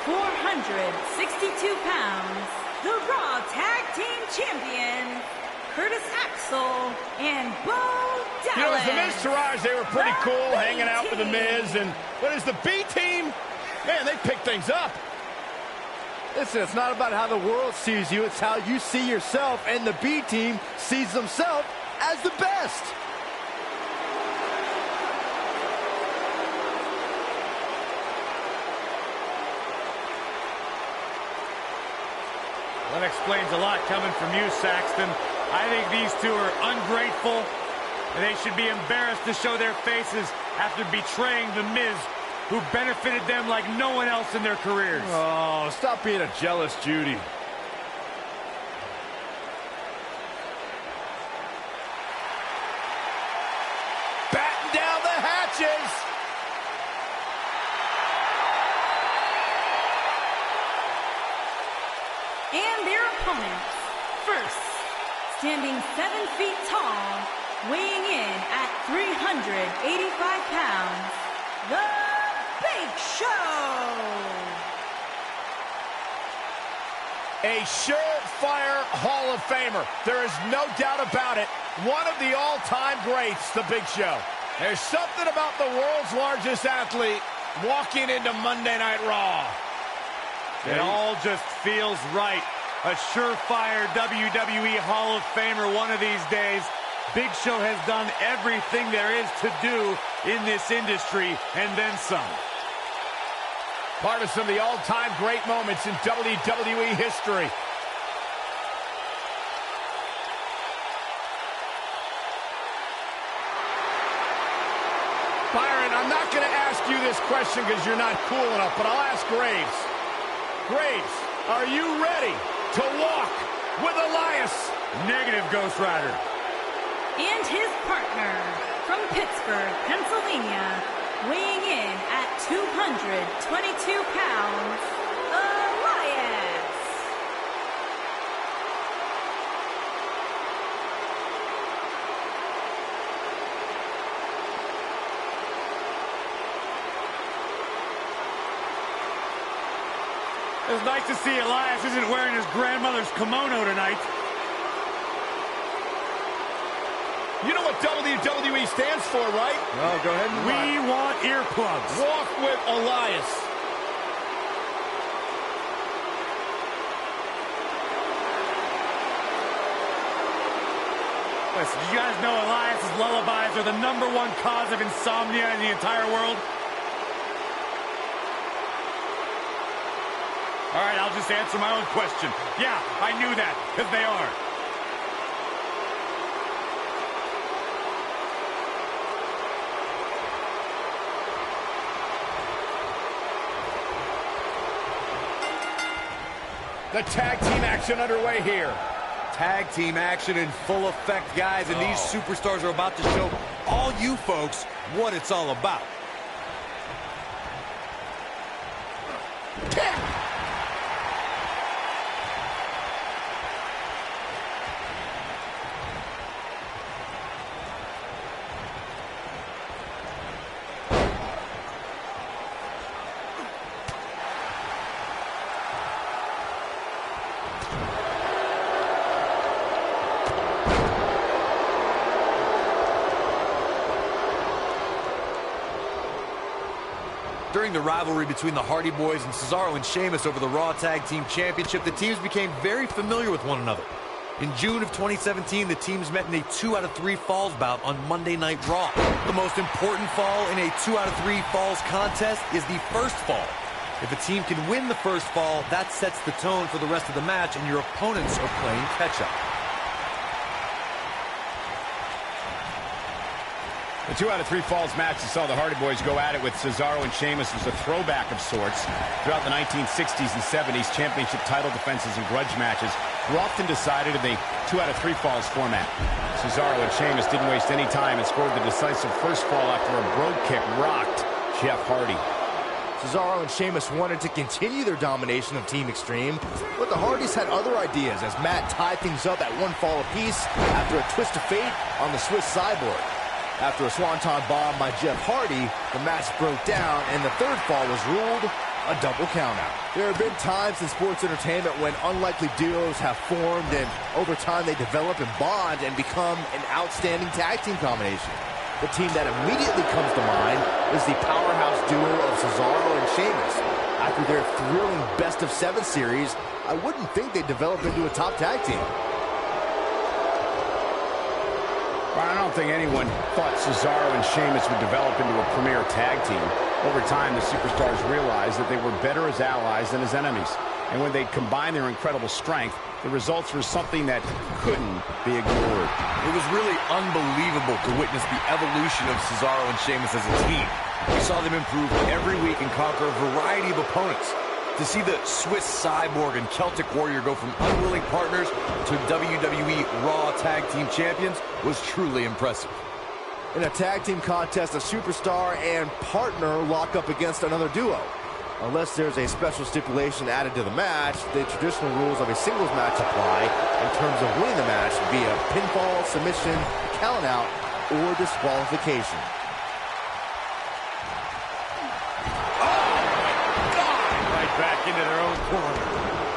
462 pounds, the Raw Tag Team Champions, Curtis Axel and Bo Dallas. You know, as the Miz Taraj, they were pretty cool, hanging out with the Miz. And what is the B team? Man, they pick things up. Listen, it's not about how the world sees you, it's how you see yourself, and the B team sees themselves as the best. That explains a lot coming from you, Saxton. I think these two are ungrateful, and they should be embarrassed to show their faces after betraying The Miz, who benefited them like no one else in their careers. Oh, stop being a jealous Judy. Batten down the hatches. And their opponents. First, standing 7 feet tall, weighing in at 385 pounds, The Big Show. A surefire Hall of Famer. There is no doubt about it. One of the all-time greats, The Big Show. There's something about the world's largest athlete walking into Monday Night Raw. It all just feels right. A surefire WWE Hall of Famer one of these days. Big Show has done everything there is to do in this industry, and then some. Part of some of the all-time great moments in WWE history. Byron, I'm not going to ask you this question because you're not cool enough, but I'll ask Graves. Graves, are you ready to walk with Elias? Negative, Ghost Rider. And his partner from Pittsburgh, Pennsylvania, weighing in at 222 pounds, Elias. It's nice to see Elias isn't wearing his grandmother's kimono tonight. You know what WWE stands for, right? Oh, go ahead and We want earplugs. Walk with Elias. Listen, you guys know Elias's lullabies are the #1 cause of insomnia in the entire world? All right, I'll just answer my own question. Yeah, I knew that, because they are. The tag team action underway here. Tag team action in full effect, guys, and these superstars are about to show all you folks what it's all about. During the rivalry between the Hardy Boys and Cesaro and Sheamus over the Raw Tag Team Championship, the teams became very familiar with one another. In June of 2017, the teams met in a 2 out of 3 falls bout on Monday Night Raw. The most important fall in a 2 out of 3 falls contest is the first fall. If a team can win the first fall, that sets the tone for the rest of the match, and your opponents are playing catch-up. The 2 out of 3 falls match that saw the Hardy Boys go at it with Cesaro and Sheamus was a throwback of sorts. Throughout the 1960s and 70s, championship title defenses and grudge matches were often decided in the 2 out of 3 falls format. Cesaro and Sheamus didn't waste any time and scored the decisive first fall after a brogue kick rocked Jeff Hardy. Cesaro and Sheamus wanted to continue their domination of Team Extreme, but the Hardys had other ideas as Matt tied things up at 1 fall apiece after a twist of fate on the Swiss sideboard. After a swanton bomb by Jeff Hardy, the match broke down and the 3rd fall was ruled a double countout. There have been times in sports entertainment when unlikely duos have formed, and over time they develop and bond and become an outstanding tag team combination. The team that immediately comes to mind is the powerhouse duo of Cesaro and Sheamus. After their thrilling best-of-7 series, I wouldn't think they'd develop into a top tag team. Well, I don't think anyone thought Cesaro and Sheamus would develop into a premier tag team. Over time, the superstars realized that they were better as allies than as enemies. And when they'd combine their incredible strength, the results were something that couldn't be ignored. It was really unbelievable to witness the evolution of Cesaro and Sheamus as a team. We saw them improve every week and conquer a variety of opponents. To see the Swiss Cyborg and Celtic Warrior go from unwilling partners to WWE Raw Tag Team Champions was truly impressive. In a tag team contest, a superstar and partner lock up against another duo. Unless there's a special stipulation added to the match, the traditional rules of a singles match apply in terms of winning the match via pinfall, submission, countout, or disqualification. Back into their own corner.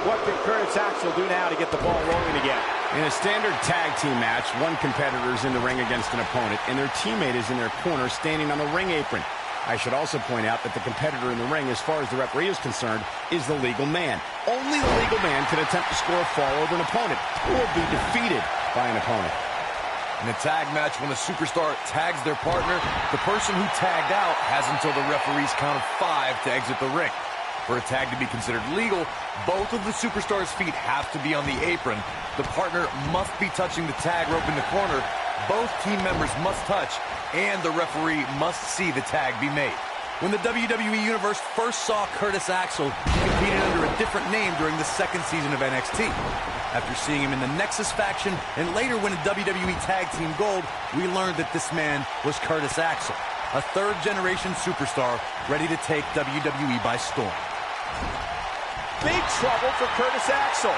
What can Curtis Axel do now to get the ball rolling again? In a standard tag team match, one competitor is in the ring against an opponent, and their teammate is in their corner standing on the ring apron. I should also point out that the competitor in the ring, as far as the referee is concerned, is the legal man. Only the legal man can attempt to score a fall over an opponent or be defeated by an opponent. In a tag match, when a superstar tags their partner, the person who tagged out has until the referee's count of 5 to exit the ring. For a tag to be considered legal, both of the superstars' feet have to be on the apron. The partner must be touching the tag rope in the corner. Both team members must touch, and the referee must see the tag be made. When the WWE Universe first saw Curtis Axel, he competed under a different name during the second season of NXT. After seeing him in the Nexus faction and later winning WWE Tag Team Gold, we learned that this man was Curtis Axel, a third-generation superstar ready to take WWE by storm. Big trouble for Curtis Axel.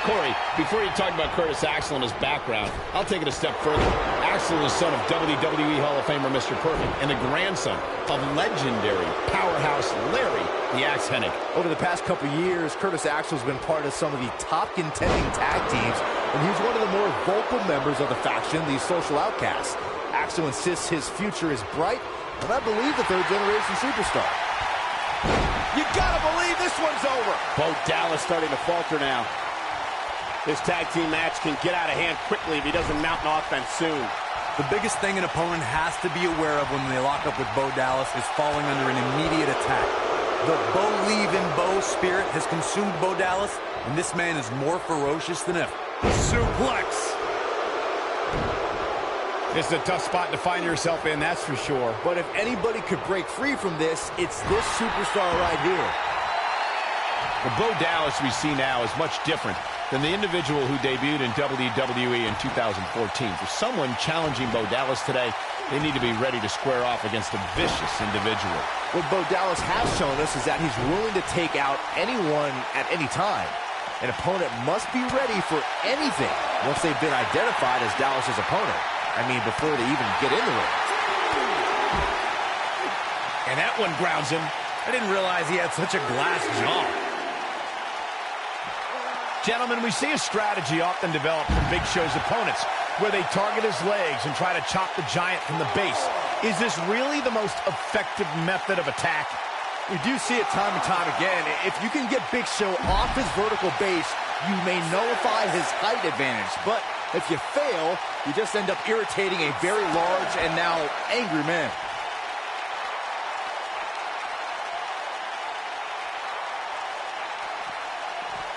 Corey, before you talk about Curtis Axel and his background, I'll take it a step further. Axel is the son of WWE Hall of Famer Mr. Perfect and the grandson of legendary powerhouse Larry the Axe Hennig. Over the past couple years, Curtis Axel's been part of some of the top contending tag teams, and he's one of the more vocal members of the faction, the Social Outcasts. Axel insists his future is bright, and I believe the third-generation superstar. You gotta believe this one's over. Bo Dallas starting to falter now. This tag team match can get out of hand quickly if he doesn't mount an offense soon. The biggest thing an opponent has to be aware of when they lock up with Bo Dallas is falling under an immediate attack. The Bo-leave-in-Bo spirit has consumed Bo Dallas, and this man is more ferocious than ever. Suplex. It's a tough spot to find yourself in, that's for sure. But if anybody could break free from this, it's this superstar right here. The Bo Dallas we see now is much different than the individual who debuted in WWE in 2014. For someone challenging Bo Dallas today, they need to be ready to square off against a vicious individual. What Bo Dallas has shown us is that he's willing to take out anyone at any time. An opponent must be ready for anything once they've been identified as Dallas's opponent. I mean, before they even get in the ring. And that one grounds him. I didn't realize he had such a glass jaw. Gentlemen, we see a strategy often developed from Big Show's opponents, where they target his legs and try to chop the giant from the base. Is this really the most effective method of attack? We do see it time and time again. If you can get Big Show off his vertical base, you may nullify his height advantage. But if you fail, you just end up irritating a very large and now angry man.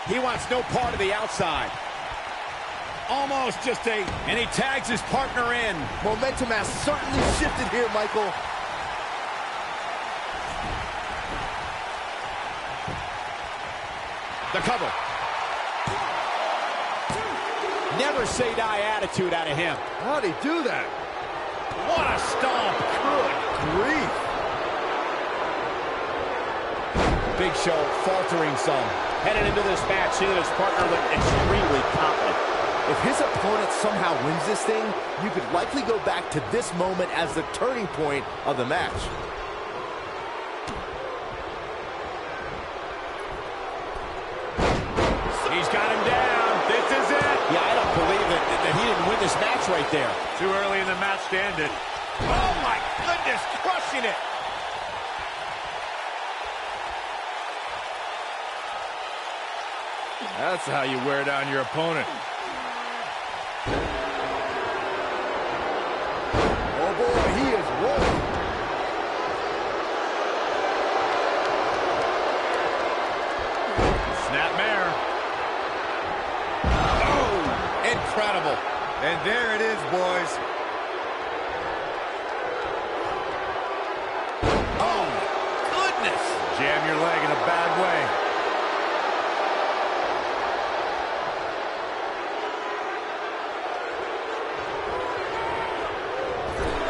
He wants no part of the outside. Almost just and he tags his partner in. Momentum has certainly shifted here, Michael. The cover. Never say die attitude out of him. How'd he do that? What a stomp. Good grief. Big Show faltering some. Headed into this match, seeing his partner look extremely confident. If his opponent somehow wins this thing, you could likely go back to this moment as the turning point of the match. this match right there. Too early in the match to end it. Oh, my goodness, crushing it. That's how you wear down your opponent. Oh, boy, he is rolling. Snapmare. Oh, incredible. And there it is, boys. Oh, goodness. Jam your leg in a bad way.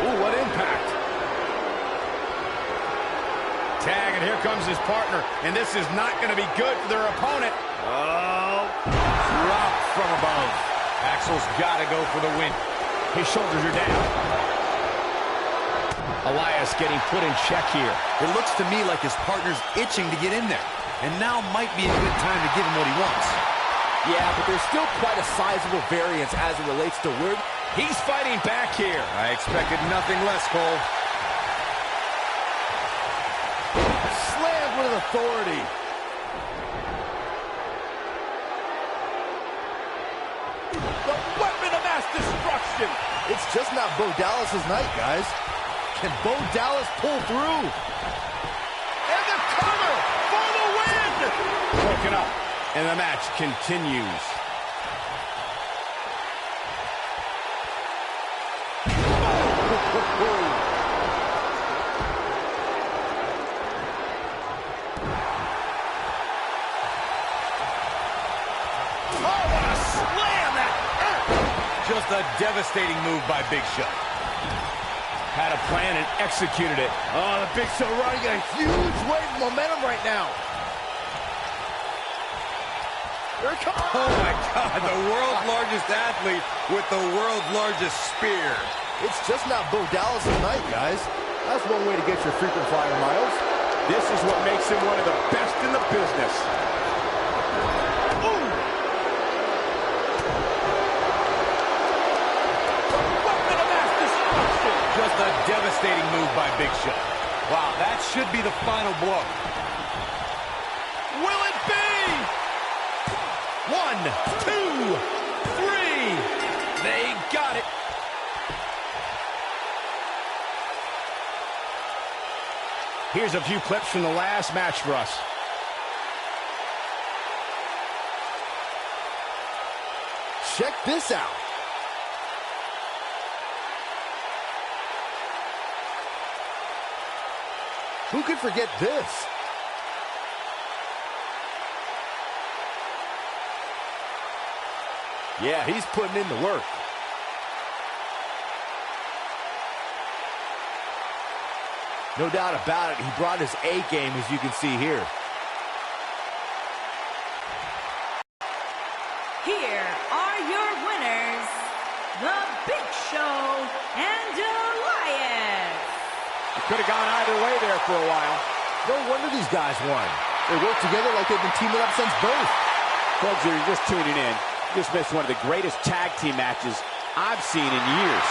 Ooh, what impact. Tag, and here comes his partner. And this is not going to be good for their opponent. Oh, drop from above. Axel's got to go for the win. His shoulders are down. Elias getting put in check here. It looks to me like his partner's itching to get in there. And now might be a good time to give him what he wants. Yeah, but there's still quite a sizable variance as it relates to where He's fighting back here. I expected nothing less, Cole. slammed with authority. The weapon of mass destruction. It's just not Bo Dallas's night, guys. Can Bo Dallas pull through? And the cover for the win! Broken up, and the match continues. Just a devastating move by Big Show. Had a plan and executed it. Oh, the Big Show running a huge wave of momentum right now. Here it comes. Oh, my God. The world's largest athlete with the world's largest spear. It's just not Bo Dallas' night, guys. That's one way to get your frequent flyer miles. This is what makes him one of the best in the business. Just a devastating move by Big Show. Wow, that should be the final blow. Will it be? 1, 2, 3. They got it. Here's a few clips from the last match for us. Check this out. Who could forget this? Yeah, he's putting in the work. No doubt about it, he brought his A game, as you can see here. Here are your winners, The Big Show and Elias. It could have gone either way there for a while. No wonder these guys won. They work together like they've been teaming up since birth. Folks, if you're just tuning in, you just missed one of the greatest tag team matches I've seen in years.